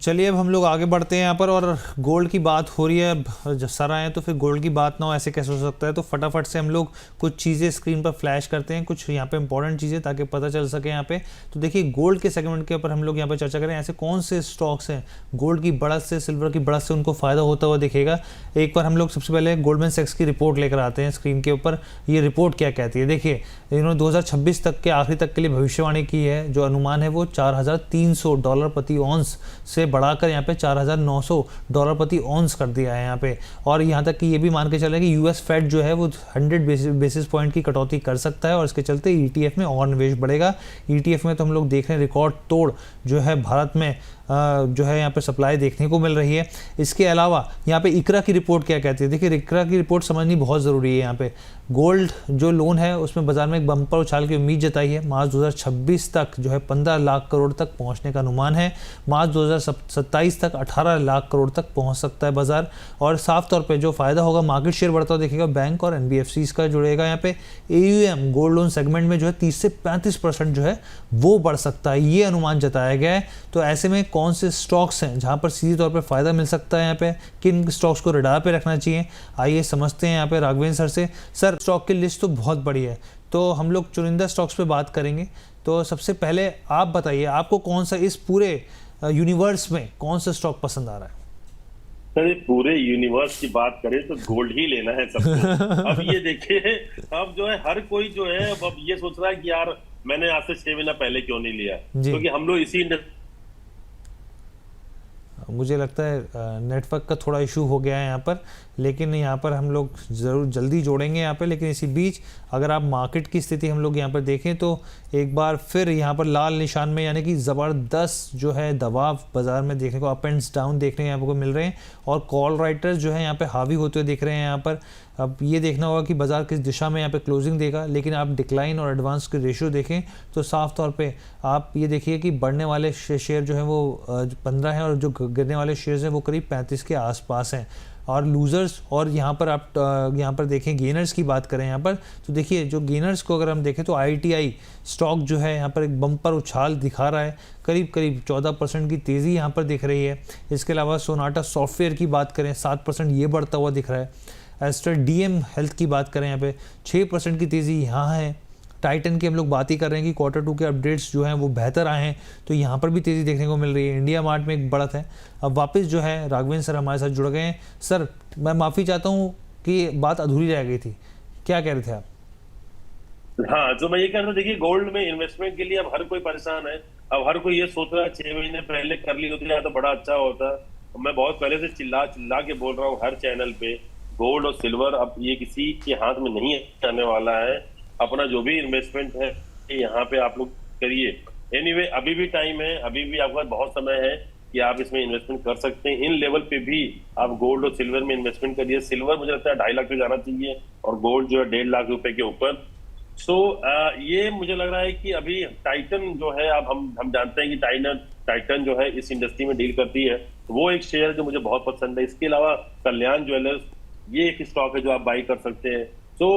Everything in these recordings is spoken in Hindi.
चलिए अब हम लोग आगे बढ़ते हैं यहाँ पर, और गोल्ड की बात हो रही है। अब जब सर आए तो फिर गोल्ड की बात ना हो, ऐसे कैसे हो सकता है। तो फटाफट से हम लोग कुछ चीज़ें स्क्रीन पर फ्लैश करते हैं, कुछ यहाँ पे इंपॉर्टेंट चीज़ें, ताकि पता चल सके यहाँ पे। तो देखिए गोल्ड के सेगमेंट के ऊपर हम लोग यहाँ पे चर्चा करें, ऐसे कौन से स्टॉक्स हैं गोल्ड की बढ़त से, सिल्वर की बढ़त से उनको फ़ायदा होता हुआ दिखेगा। एक बार हम लोग सबसे पहले गोल्डमैन सैक्स की रिपोर्ट लेकर आते हैं स्क्रीन के ऊपर। ये रिपोर्ट क्या कहती है, देखिए इन्होंने 2026 तक के आखिरी तक के लिए भविष्यवाणी की है। जो अनुमान है वो $4,300 प्रति ऑन्स से बढ़ाकर यहाँ पे $4,900 प्रति ऑन्स कर दिया है यहाँ पे। और यहाँ तक कि ये भी मान के चले कि यूएस फेड जो है वो 100 बेसिस पॉइंट की कटौती कर सकता है, और इसके चलते ईटीएफ में और निवेश बढ़ेगा। ईटीएफ में तो हम लोग देख रहे हैं रिकॉर्ड तोड़ जो है भारत में जो है यहाँ पे सप्लाई देखने को मिल रही है। इसके अलावा यहाँ पे इकरा की रिपोर्ट क्या कहती है, देखिए इकरा की रिपोर्ट समझनी बहुत ज़रूरी है। यहाँ पे गोल्ड जो लोन है उसमें बाजार में एक बम्पर उछाल की उम्मीद जताई है। मार्च 2026 तक जो है 15 लाख करोड़ तक पहुँचने का अनुमान है। मार्च 2027 तक 18 लाख करोड़ तक पहुँच सकता है बाजार। और साफ तौर पर जो फ़ायदा होगा, मार्केट शेयर बढ़ता हुआ दिखेगा, बैंक और एनबीएफसीज का जुड़ेगा। यहाँ पे एयूएम गोल्ड लोन सेगमेंट में जो है 30 से 35% जो है वो बढ़ सकता है, ये अनुमान जताया गया है। तो ऐसे में कौन से स्टॉक्स हैं जहां पर सीधे तौर पे फायदा मिल सकता है, यहाँ पे किन स्टॉक्स को रडार पे रखना चाहिए, आइए समझते हैं यहाँ पे राघवेंद्र सर से। सर स्टॉक की लिस्ट तो बहुत बड़ी है, तो हम लोग चुनिंदा स्टॉक्स पे बात करेंगे। तो सबसे पहले आप बताइए आपको कौन सा इस पूरे यूनिवर्स में कौन सा स्टॉक पसंद आ रहा है। सर पूरे यूनिवर्स की बात करें तो गोल्ड ही लेना है सबको। अब ये देखिए, अब जो है हर कोई जो है अब ये सोच रहा है कि यार मैंने आज से 6 महीना पहले क्यों नहीं लिया, क्योंकि हम लोग इसी मुझे लगता है नेटवर्क का थोड़ा इशू हो गया है यहाँ पर, लेकिन यहाँ पर हम लोग ज़रूर जल्दी जोड़ेंगे यहाँ पर। लेकिन इसी बीच अगर आप मार्केट की स्थिति हम लोग यहाँ पर देखें तो एक बार फिर यहाँ पर लाल निशान में, यानी कि ज़बरदस्त जो है दबाव बाज़ार में देखने को, अप एंड डाउन देखने यहाँ को मिल रहे हैं, और कॉल राइटर्स जो है यहाँ पे हावी होते हुए दिख रहे हैं यहाँ पर। अब ये देखना होगा कि बाज़ार किस दिशा में यहाँ पे क्लोजिंग देगा। लेकिन आप डिक्लाइन और एडवांस के रेशियो देखें तो साफ तौर पे आप ये देखिए कि बढ़ने वाले शेयर जो है वो 15 हैं, और जो गिरने वाले शेयर्स हैं वो करीब 35 के आसपास हैं। और लूज़र्स, और यहाँ पर आप यहाँ पर देखें गेनर्स की बात करें यहाँ पर, तो देखिए जो गेनर्स को अगर हम देखें तो आईटीआई स्टॉक जो है यहाँ पर एक बम्पर उछाल दिखा रहा है, करीब 14% की तेज़ी यहाँ पर दिख रही है। इसके अलावा सोनाटा सॉफ्टवेयर की बात करें 7% ये बढ़ता हुआ दिख रहा है। एस्टर डीएम हेल्थ की बात करें यहाँ पे 6% की तेज़ी यहाँ है। टाइटन की हम लोग बात ही कर रहे हैं कि Q2 के अपडेट्स जो हैं वो बेहतर आए हैं, तो यहाँ पर भी तेज़ी देखने को मिल रही है। इंडिया मार्ट में एक बढ़त है। अब वापस जो है राघवेंद्र सर हमारे साथ जुड़ गए हैं। सर मैं माफ़ी चाहता हूँ कि बात अधूरी रह गई थी, क्या कह रहे थे आप? हाँ, तो मैं ये कह रहा था, देखिए गोल्ड में इन्वेस्टमेंट के लिए अब हर कोई परेशान है। अब हर कोई ये सोच रहा है 6 महीने पहले कर ली होती है तो बड़ा अच्छा होता। मैं बहुत पहले से चिल्ला चिल्ला के बोल रहा हूँ हर चैनल पे, गोल्ड और सिल्वर अब ये किसी के हाथ में नहीं आने वाला है। अपना जो भी इन्वेस्टमेंट है यहाँ पे आप लोग करिए। एनीवे अभी भी टाइम है, अभी भी आपका बहुत समय है कि आप इसमें इन्वेस्टमेंट कर सकते हैं। इन लेवल पे भी आप गोल्ड और सिल्वर में इन्वेस्टमेंट करिए। सिल्वर मुझे लगता है 2.5 लाख पे जाना चाहिए, और गोल्ड जो है 1.5 लाख रुपए के ऊपर। सो ये मुझे लग रहा है कि अभी टाइटन जो है, अब हम जानते हैं कि टाइटन जो है इस इंडस्ट्री में डील करती है, वो एक शेयर जो मुझे बहुत पसंद है। इसके अलावा कल्याण ज्वेलर्स, ये एक स्टॉक है जो आप बाई कर सकते हैं। तो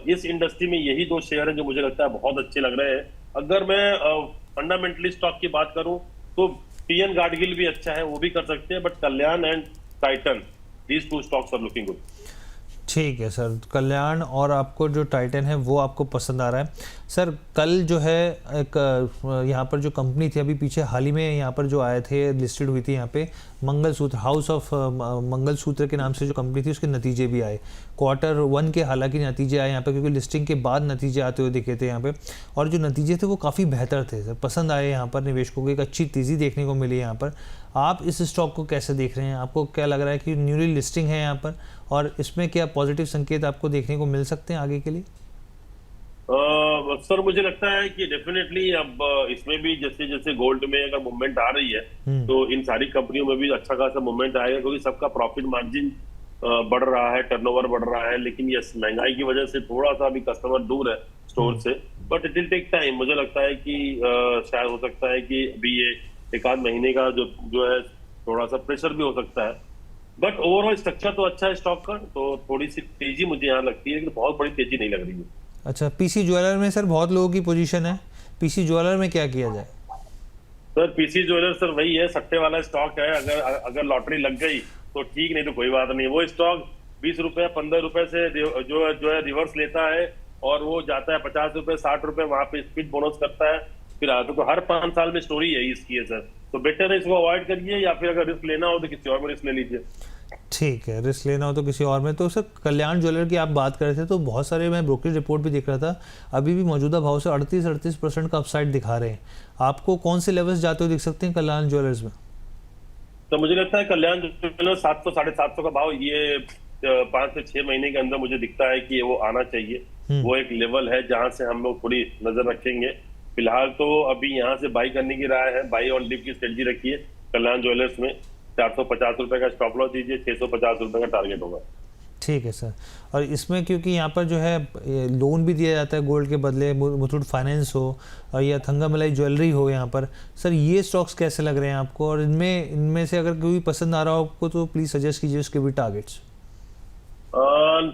इस इंडस्ट्री में यही 2 शेयर हैं जो मुझे लगता है बहुत अच्छे लग रहे हैं। अगर मैं फंडामेंटली स्टॉक की बात करूं तो पीएन गाडगिल भी अच्छा है, वो भी कर सकते हैं, but Kalyan and Titan, these 2 stocks are looking good. ठीक है सर, कल्याण और आपको जो टाइटन है वो आपको पसंद आ रहा है। सर कल जो है एक यहाँ पर जो कंपनी थी, अभी पीछे हाल ही में यहाँ पर जो आए थे, लिस्टेड हुई थी यहाँ पे, मंगलसूत्र, हाउस ऑफ मंगलसूत्र के नाम से जो कंपनी थी, उसके नतीजे भी आए Q1 के। हालांकि नतीजे आए यहाँ पे क्योंकि लिस्टिंग के बाद नतीजे आते हुए दिखे थे यहाँ पे, और जो नतीजे थे वो काफ़ी बेहतर थे सर, पसंद आए यहाँ पर निवेशकों को, एक अच्छी तेज़ी देखने को मिली यहाँ पर। आप इस स्टॉक को कैसे देख रहे हैं? आपको क्या लग रहा है कि न्यूली लिस्टिंग है यहाँ पर, और इसमें क्या पॉजिटिव संकेत आपको देखने को मिल सकते हैं आगे के लिए? सर मुझे लगता है कि डेफिनेटली अब इसमें भी जैसे जैसे गोल्ड में अगर मूवमेंट आ रही है तो इन सारी कंपनियों में भी अच्छा खासा मूवमेंट आएगा, क्योंकि सबका प्रॉफिट मार्जिन बढ़ रहा है, टर्नओवर बढ़ रहा है। लेकिन यस, महंगाई की वजह से थोड़ा सा अभी कस्टमर दूर है स्टोर से, but it will take time. मुझे लगता है कि शायद हो सकता है कि अभी ये 1 आध महीने का जो है थोड़ा सा प्रेशर भी हो सकता है, बट ओवरऑल स्ट्रक्चर तो अच्छा है स्टॉक का। तो थोड़ी सी तेजी मुझे यहाँ लगती है, लेकिन बहुत बड़ी तेजी नहीं लग रही है। अच्छा, पीसी ज्वेलर में सर बहुत लोगों की पोजीशन है, पीसी ज्वेलर में क्या किया जाए? सर पीसी ज्वेलर्स सर वही है, सट्टे वाला स्टॉक है। अगर अगर लॉटरी लग गई तो ठीक, नहीं तो कोई बात नहीं। वो स्टॉक 20 रुपए 15 रुपए से जो है रिवर्स लेता है, और वो जाता है 50 रुपए 60 रुपए, वहां पे स्पीड बोनस करता है, फिर आता है। तो हर 5 साल में स्टोरी यही इसकी है सर। तो बेटर है इसको अवॉइड करिए, या फिर अगर रिस्क लेना हो तो किसी और में रिस्क ले लीजिए। ठीक है, रिस्क लेना हो तो किसी और में। तो सर कल्याण ज्वेलर की आप बात कर रहे थे, तो बहुत सारे मैं ब्रोकरेज रिपोर्ट भी देख रहा था, अभी भी मौजूदा भाव से 38% का अपसाइड दिखा रहे हैं। आपको कौन से लेवल्स जाते हुए दिख सकते हैं कल्याण ज्वेलर्स में? तो मुझे लगता है कल्याण ज्वेलर्स 700 750 का भाव ये 5 से 6 महीने के अंदर मुझे दिखता है कि वो आना चाहिए। वो एक लेवल है जहां से हम लोग थोड़ी नजर रखेंगे। फिलहाल तो अभी यहाँ से बाई करने की राय है, बाई ऑन डिप की स्ट्रेटजी रखिए कल्याण ज्वेलर्स में। 450 रुपए का स्टॉप लॉस दीजिए, 650 रुपए का टारगेट होगा। ठीक है सर। और इसमें क्योंकि यहाँ पर जो है लोन भी दिया जाता है गोल्ड के बदले, मुथूट फाइनेंस हो और या थंगामलाई ज्वेलरी हो यहाँ पर, सर ये स्टॉक्स कैसे लग रहे हैं आपको? और इनमें से अगर कोई पसंद आ रहा हो आपको तो प्लीज़ सजेस्ट कीजिए उसके भी टारगेट्स।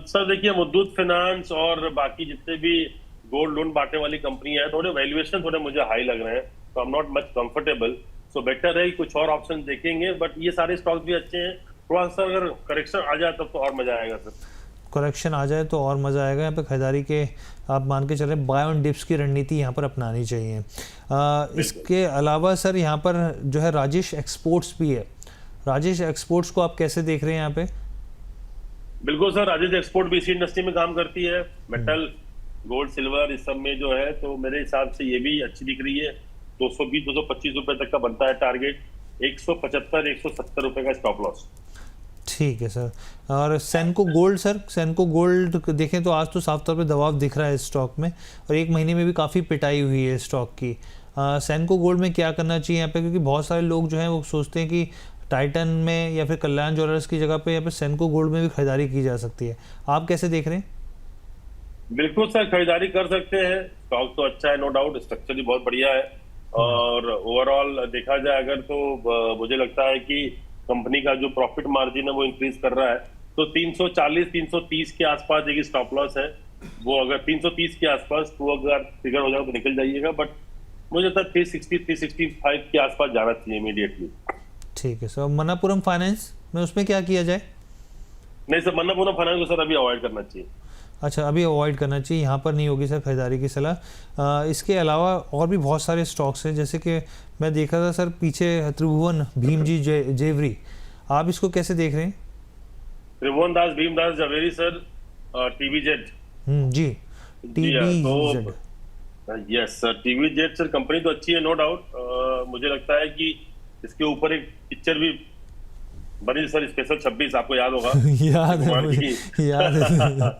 सर देखिए, मुथूट फाइनेंस और बाकी जितने भी गोल्ड लोन बांटने वाली कंपनियां हैं, थोड़े वैल्यूएशन थोड़े मुझे हाई लग रहे हैं, तो I am not much comfortable. So better है कुछ और ऑप्शन देखेंगे, बट ये सारे स्टॉक्स भी अच्छे हैं। थोड़ा सा अगर करेक्शन आ जाए तब तो और मजा आएगा सर। करेक्शन आ जाए तो और मज़ा आएगा। यहाँ पे खरीदारी के आप मान के चलें, बाय ऑन डिप्स की रणनीति यहाँ पर अपनानी चाहिए। इसके अलावा सर यहाँ पर जो है राजेश एक्सपोर्ट्स भी है। राजेश एक्सपोर्ट्स को आप कैसे देख रहे हैं यहाँ पे? बिल्कुल सर, राजेश एक्सपोर्ट भी इसी इंडस्ट्री में काम करती है, मेटल गोल्ड सिल्वर इस सब में जो है। तो मेरे हिसाब से ये भी अच्छी दिख रही है। 220 225 रुपए तक का बनता है टारगेट, 175 170 रुपए का स्टॉप लॉस। ठीक है सर। और सेनको गोल्ड सर, सेनको गोल्ड देखें तो आज तो साफ तौर पे दबाव दिख रहा है इस स्टॉक में, और एक महीने में भी काफ़ी पिटाई हुई है स्टॉक की। सेनको गोल्ड में क्या करना चाहिए यहाँ पे? क्योंकि बहुत सारे लोग जो हैं वो सोचते हैं कि टाइटन में या फिर कल्याण ज्वेलर्स की जगह पे यहाँ पे सेनको गोल्ड में भी खरीदारी की जा सकती है। आप कैसे देख रहे हैं? बिल्कुल सर, खरीदारी कर सकते हैं। स्टॉक तो अच्छा है, नो डाउट, स्ट्रक्चर भी बहुत बढ़िया है, और ओवरऑल देखा जाए अगर तो मुझे लगता है कि कंपनी का जो प्रॉफिट मार्जिन है वो इंक्रीज कर रहा है। तो 340 330 के आसपास देखिए स्टॉप लॉस है। वो अगर 330 के आसपास तो अगर फिगर हो जाए तो निकल जाइएगा, बट मुझे लगता है 360 365 के आसपास जाना चाहिए इमीडिएटली। ठीक है सर। मनापुरम फाइनेंस में उसमें क्या किया जाए? नहीं सर, मन्नापुरम फाइनेंस को सर अभी अवॉइड करना चाहिए। अच्छा, अभी अवॉइड करना चाहिए, यहाँ पर नहीं होगी सर खरीदारी की सलाह। इसके अलावा और भी बहुत सारे स्टॉक्स हैं, जैसे कि मैं देखा था सर पीछे त्रिभुवन भीमजी जेवरी, आप इसको कैसे देख रहे हैं? त्रिभुवन दास भीमदास जवेरी सर, टीवीजेड। जी, टीवीजेड। यस सर, टीवीजेड सर कंपनी तो अच्छी है, नो डाउट। मुझे लगता है कि इसके ऊपर एक पिक्चर भी बनी सर, स्पेशल 26, आपको याद होगा। याद है मुझे, याद है।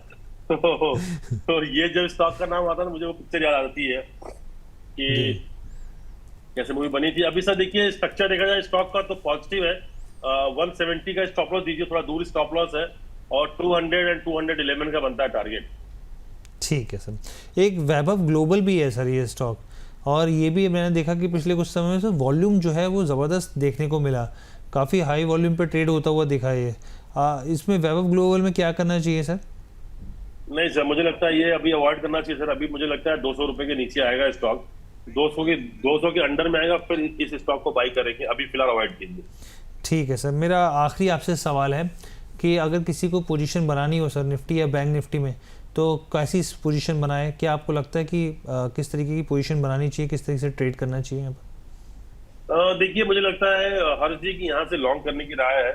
तो ये जब स्टॉक का नाम आता है मुझे वो पिक्चर याद आती है कि कैसे मूवी बनी थी। अभी सर देखिए, स्ट्रक्चर देखा जाए स्टॉक का तो पॉजिटिव है। 170 का स्टॉप लॉस दीजिए, थोड़ा दूर स्टॉप लॉस है, और 200 एंड 211 का बनता है टारगेट। ठीक है सर। एक वैभव ग्लोबल भी है सर ये स्टॉक, और ये भी मैंने देखा कि पिछले कुछ समय में सर वॉल्यूम जो है वो ज़बरदस्त देखने को मिला, काफ़ी हाई वॉल्यूम पे ट्रेड होता हुआ दिखा है। इसमें वैभव ग्लोबल में क्या करना चाहिए सर? नहीं सर, मुझे लगता है ये अभी अवॉइड करना चाहिए सर। अभी मुझे लगता है 200 रुपए के नीचे आएगा स्टॉक, 200 के अंडर में आएगा, फिर इस स्टॉक को बाई करेंगे। अभी फिलहाल अवॉइड कीजिए। ठीक है सर। मेरा आखिरी आपसे सवाल है कि अगर किसी को पोजीशन बनानी हो सर निफ्टी या बैंक निफ्टी में, तो कैसी पोजीशन बनाए? क्या आपको लगता है कि किस तरीके की पोजीशन बनानी चाहिए, किस तरीके से ट्रेड करना चाहिए यहाँ पर? देखिए, मुझे लगता है हर चीज की यहाँ से लॉन्ग करने की राय है,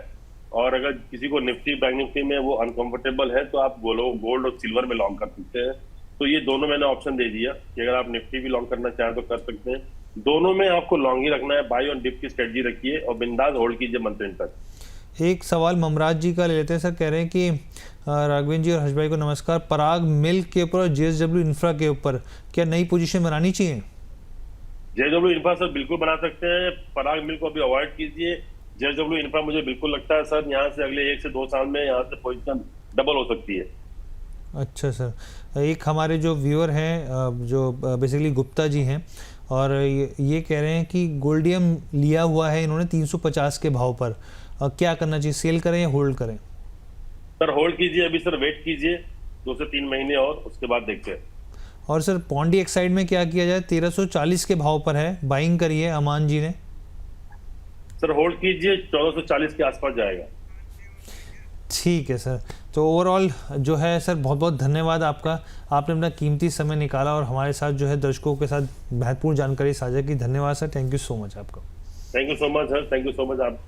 और अगर किसी को निफ्टी बैंक निफ्टी में वो अनकंफर्टेबल है तो आप गोल्ड और सिल्वर में लॉन्ग कर सकते हैं। तो ये दोनों मैंने ऑप्शन दे दिया कि अगर आप निफ्टी भी लॉन्ग करना चाहें तो कर सकते हैं। दोनों में आपको लॉन्ग ही रखना है, बाई ऑन डिप की स्ट्रेटजी रखिए और बिंदास होल्ड कीजिए मंथ एंड तक। एक सवाल ममराज जी का ले लेते हैं सर। कह रहे हैं कि राघवेंद्र जी और हर्ष भाई को नमस्कार, पराग मिल्क के ऊपर और जेएसडब्ल्यू इंफ्रा के ऊपर क्या नई पोजीशन बनानी चाहिए? जेएसडब्ल्यू इंफ्रा सर बिल्कुल बना सकते हैं, पराग मिल्क को अभी अवॉइड कीजिए। जेएसडब्ल्यू इंफ्रा मुझे बिल्कुल लगता है सर यहाँ से अगले 1 से 2 साल में यहाँ से पोजीशन डबल हो सकती है। अच्छा सर। एक हमारे जो व्यूअर हैं जो बेसिकली गुप्ता जी हैं, और ये कह रहे हैं कि गोल्डियम लिया हुआ है इन्होंने 350 के भाव पर, क्या करना चाहिए, सेल करें या होल्ड करें? सर होल्ड कीजिए अभी सर, वेट कीजिए 2 से 3 महीने और उसके बाद देखते हैं। और सर पॉन्डी एक्साइड में क्या किया जाए? 1340 के भाव पर है, बाइंग करिए अमान जी ने। सर होल्ड कीजिए, 1440 के आसपास जाएगा। ठीक है सर। तो ओवरऑल जो है सर, बहुत बहुत धन्यवाद आपका, आपने अपना कीमती समय निकाला और हमारे साथ जो है दर्शकों के साथ महत्वपूर्ण जानकारी साझा की। धन्यवाद sir, thank you so much आपका। Thank you so much sir, thank you so much आप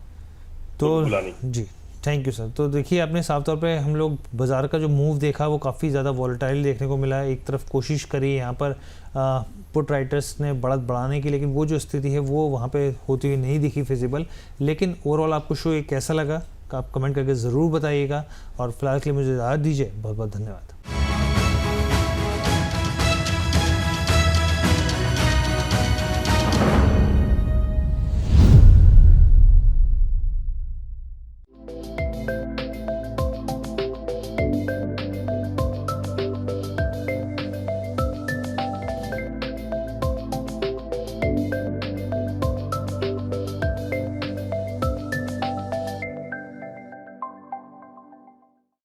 तो बुलाने। जी थैंक यू सर। तो देखिए आपने साफ तौर पे हम लोग बाज़ार का जो मूव देखा वो काफ़ी ज़्यादा वॉलेटाइल देखने को मिला है। एक तरफ कोशिश करी यहाँ पर पुट राइटर्स ने बढ़त बढ़ाने की, लेकिन वो जो स्थिति है वो वहाँ पे होती हुई नहीं दिखी फिजिबल। लेकिन ओवरऑल आपको शो ये कैसा लगा आप कमेंट करके ज़रूर बताइएगा, और फिलहाल के लिए मुझे इजाज़त दीजिए। बहुत बहुत धन्यवाद।